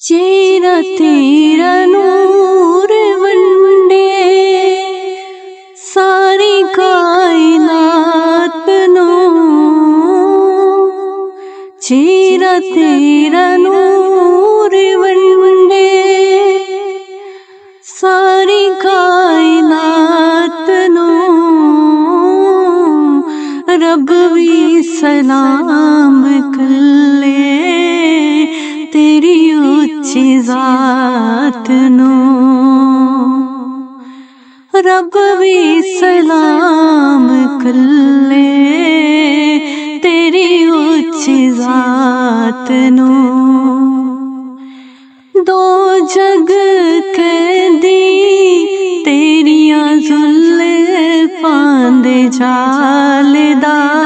चेहरा तेरा नूर वंडे सारी कायनात नो। चेहरा तेरा नूर वंडे सारी कायनात नो। रब भी सलाम कले तेरी उच्ची जात नो। रब भी सलाम कले तेरी उच्ची जात नो। दो जग कैदी तेरिया जुल्फां दे जाल दा